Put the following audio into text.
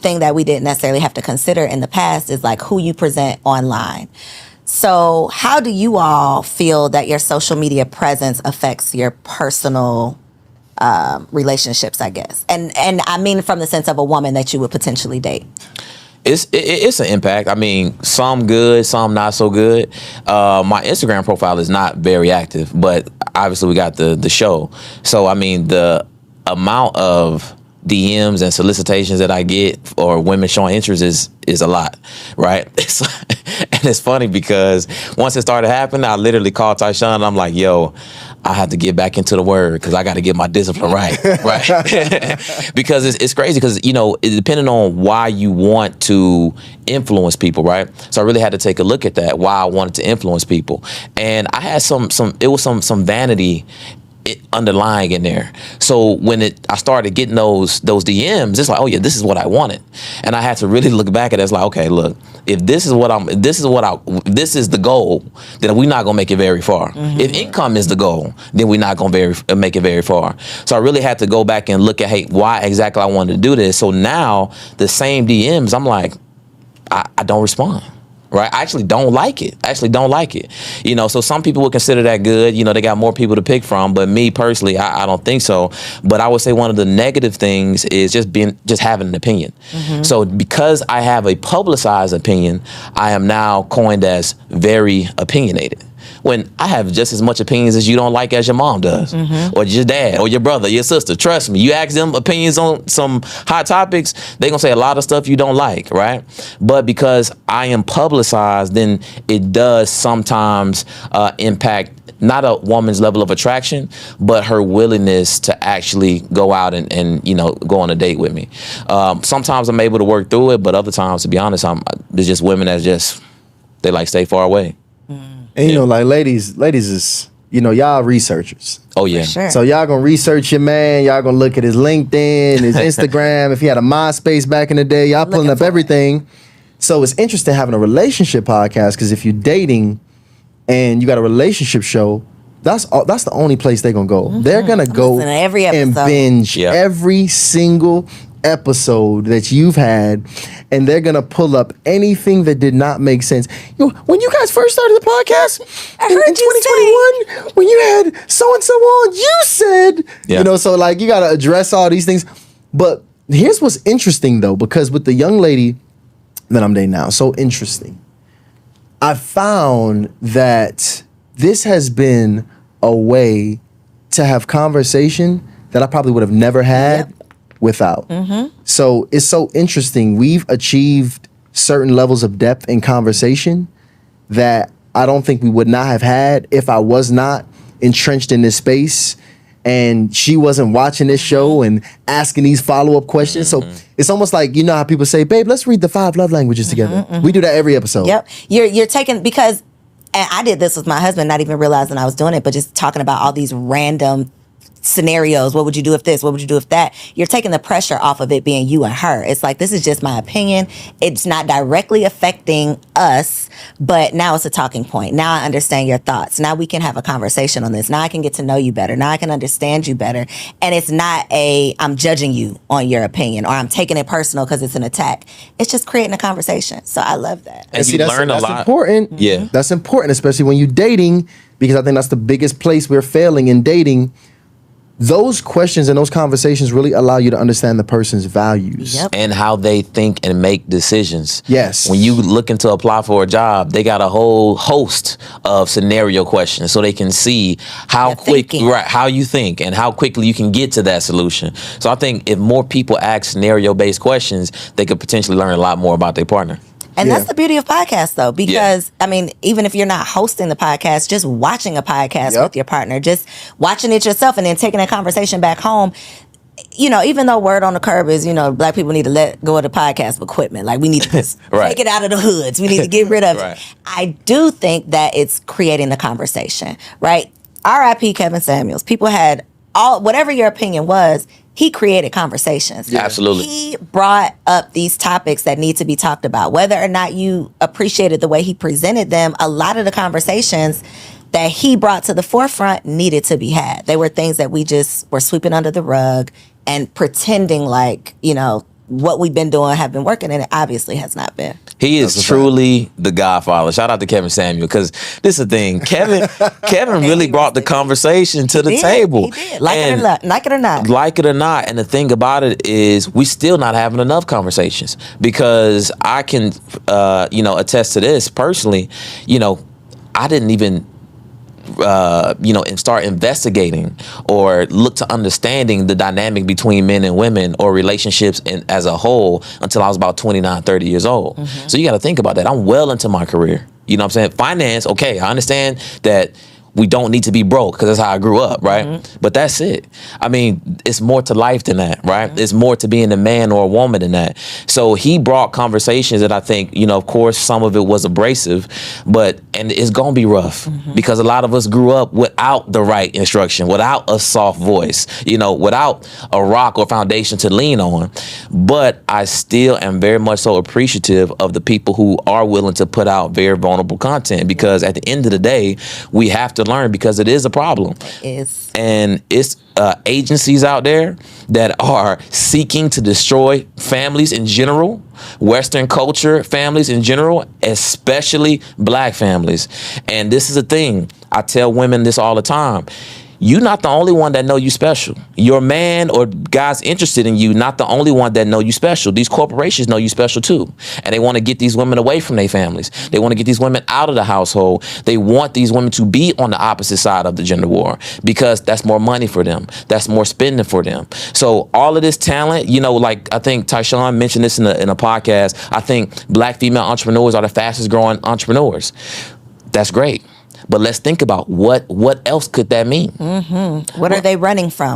thing that we didn't necessarily have to consider in the past is like who you present online. So how do you all feel that your social media presence affects your personal relationships, I guess? And I mean from the sense of a woman that you would potentially date. It's an impact. I mean, some good, some not so good. My Instagram profile is not very active, but obviously we got the show. So I mean, the amount of DMs and solicitations that I get or women showing interest is a lot, right? And it's funny because once it started happening, I literally called Tyshawn and I'm like, yo, I have to get back into the word because I got to get my discipline right, right? Because it's crazy because, you know, depending on why you want to influence people, right? So I really had to take a look at that, why I wanted to influence people. And I had some vanity underlying in there. So when I started getting those DMs, it's like, oh yeah, this is what I wanted. And I had to really look back at it. It's like, okay, look, if this is the goal, then we're not gonna make it very far. Mm-hmm. If income is the goal, then we're not gonna make it very far. So I really had to go back and look at, hey, why exactly I wanted to do this. So now the same DMs, I'm like, I don't respond. Right, I actually don't like it. You know, so some people would consider that good. You know, they got more people to pick from. But me personally, I don't think so. But I would say one of the negative things is just having an opinion. Mm-hmm. So because I have a publicized opinion, I am now coined as very opinionated. When I have just as much opinions as you don't like as your mom does, mm-hmm. or your dad, or your brother, your sister. Trust me, you ask them opinions on some hot topics, they're gonna say a lot of stuff you don't like, right? But because I am publicized, then it does sometimes impact not a woman's level of attraction, but her willingness to actually go out and you know, go on a date with me. Sometimes I'm able to work through it, but other times, to be honest, there's just women that they like stay far away. And you know, like ladies is, you know, y'all researchers. Oh yeah. Sure. So y'all gonna research your man, y'all gonna look at his LinkedIn, his Instagram, if he had a MySpace back in the day, y'all pulling up everything. So it's interesting having a relationship podcast, because if you're dating and you got a relationship show, that's the only place they're gonna go. Mm-hmm. They're gonna go to every episode and binge every single episode that you've had, and they're gonna pull up anything that did not make sense. You know, when you guys first started the podcast in 2021, when you had so and so on, you said, you know, so like you gotta address all these things. But here's what's interesting though, because with the young lady that I'm dating now, so interesting. I found that this has been a way to have conversation that I probably would have never had without. Mm-hmm. So it's so interesting. We've achieved certain levels of depth in conversation that I don't think we would not have had if I was not entrenched in this space and she wasn't watching this show and asking these follow-up questions. Mm-hmm. So it's almost like, you know how people say, babe, let's read the 5 love languages together. Mm-hmm. We do that every episode. Yep. You're taking, because, and I did this with my husband, not even realizing I was doing it, but just talking about all these random scenarios. What would you do if this? What would you do if that? You're taking the pressure off of it being you and her. It's like, this is just my opinion. It's not directly affecting us, but now it's a talking point. Now I understand your thoughts. Now we can have a conversation on this. Now I can get to know you better. Now I can understand you better. And it's not I'm judging you on your opinion, or I'm taking it personal because it's an attack. It's just creating a conversation. So I love that. And you learn a lot. That's important. Yeah. That's important, especially when you're dating, because I think that's the biggest place we're failing in dating. Those questions and those conversations really allow you to understand the person's values. Yep. And how they think and make decisions. Yes. When you looking to apply for a job, they got a whole host of scenario questions so they can see how how you think and how quickly you can get to that solution. So I think if more people ask scenario-based questions, they could potentially learn a lot more about their partner. And that's the beauty of podcasts, though, because, I mean, even if you're not hosting the podcast, just watching a podcast with your partner, just watching it yourself and then taking that conversation back home. You know, even though word on the curb is, you know, black people need to let go of the podcast equipment. Like, we need to just take it out of the hoods. We need to get rid of it. I do think that it's creating the conversation, right? R.I.P. Kevin Samuels. People had whatever your opinion was, he created conversations. Yeah. Absolutely. He brought up these topics that need to be talked about. Whether or not you appreciated the way he presented them, a lot of the conversations that he brought to the forefront needed to be had. They were things that we just were sweeping under the rug and pretending like, you know, what we've been doing have been working, and it obviously has not been. He is truly the godfather. Shout out to Kevin Samuel, because this is the thing. Kevin really brought the conversation to the table. He did. Like it or not. Like it or not. And the thing about it is we still not having enough conversations, because I can, attest to this personally. I didn't even and start investigating or look to understanding the dynamic between men and women or relationships as a whole until I was about 29, 30 years old. Mm-hmm. So you got to think about that. I'm well into my career. You know what I'm saying? Finance, okay, I understand that we don't need to be broke, because that's how I grew up, right? Mm-hmm. But that's it. I mean, it's more to life than that, right? Mm-hmm. It's more to being a man or a woman than that. So he brought conversations that I think, of course, some of it was abrasive, and it's going to be rough, mm-hmm. because a lot of us grew up without the right instruction, without a soft voice, without a rock or foundation to lean on. But I still am very much so appreciative of the people who are willing to put out very vulnerable content, because at the end of the day, we have to learn, because it is a problem. It is. And it's agencies out there that are seeking to destroy families in general, Western culture families in general, especially Black families. And this is a thing. I tell women this all the time. You're not the only one that know you special. Your man or guys interested in you, not the only one that know you special. These corporations know you special too. And they want to get these women away from their families. They want to get these women out of the household. They want these women to be on the opposite side of the gender war, because that's more money for them. That's more spending for them. So all of this talent, like I think Tyshawn mentioned this in a podcast, I think Black female entrepreneurs are the fastest growing entrepreneurs. That's great. But let's think about what else could that mean? Mm-hmm. What are they running from?